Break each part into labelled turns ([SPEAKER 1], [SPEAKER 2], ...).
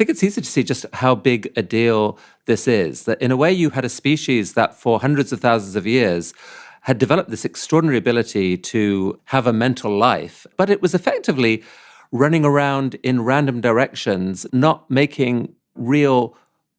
[SPEAKER 1] think it's easy to see just how big a deal this is. That in a way, you had a species that for hundreds of thousands of years had developed this extraordinary ability to have a mental life, but it was effectively running around in random directions, not making real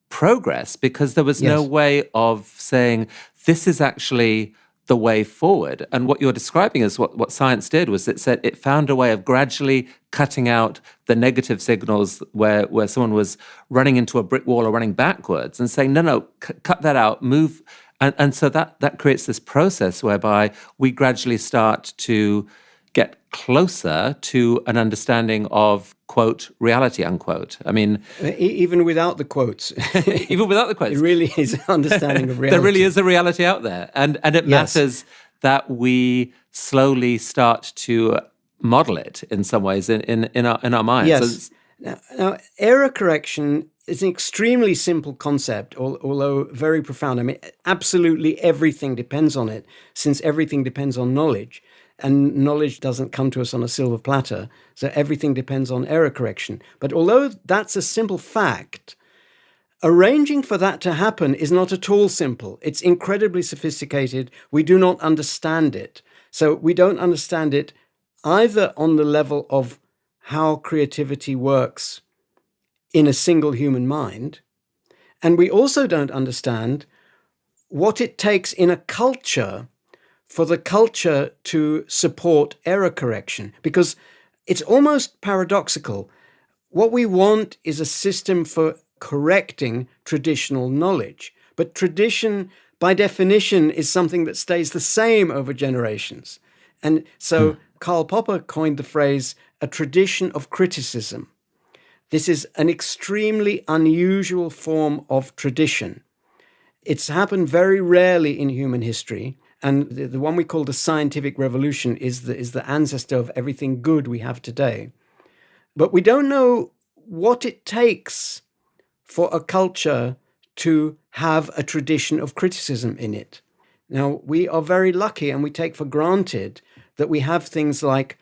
[SPEAKER 1] progress because there was no
[SPEAKER 2] Yes.
[SPEAKER 1] way of saying, this is actually the way forward. And what you're describing is what science did was it said it found a way of gradually cutting out the negative signals where someone was running into a brick wall or running backwards and saying, no, cut that out, move. And so that creates this process whereby we gradually start to get closer to an understanding of, quote, reality, unquote. I mean,
[SPEAKER 2] Even without the quotes.
[SPEAKER 1] even without the quotes.
[SPEAKER 2] It really is an understanding of reality.
[SPEAKER 1] There really is a reality out there. And it
[SPEAKER 2] Yes.
[SPEAKER 1] matters that we slowly start to model it in some ways in our minds.
[SPEAKER 2] Yes. Now, error correction is an extremely simple concept, although very profound. I mean, absolutely everything depends on it, since everything depends on knowledge. And knowledge doesn't come to us on a silver platter. So everything depends on error correction. But although that's a simple fact, arranging for that to happen is not at all simple. It's incredibly sophisticated. We do not understand it. So we don't understand it either on the level of how creativity works in a single human mind, and we also don't understand what it takes in a culture for the culture to support error correction, because it's almost paradoxical. What we want is a system for correcting traditional knowledge, but tradition, by definition, is something that stays the same over generations. And so Karl Popper coined the phrase, a tradition of criticism. This is an extremely unusual form of tradition. It's happened very rarely in human history. And the one we call the scientific revolution is the ancestor of everything good we have today. But we don't know what it takes for a culture to have a tradition of criticism in it. Now, we are very lucky and we take for granted that we have things like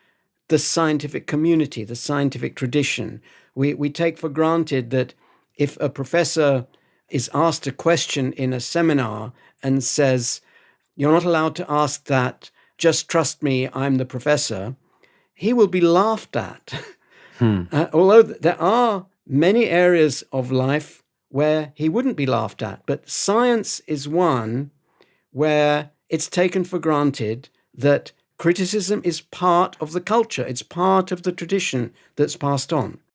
[SPEAKER 2] the scientific community, the scientific tradition. We take for granted that if a professor is asked a question in a seminar and says, "You're not allowed to ask that, just trust me, I'm the professor," he will be laughed at. Although there are many areas of life where he wouldn't be laughed at, but science is one where it's taken for granted that criticism is part of the culture, it's part of the tradition that's passed on.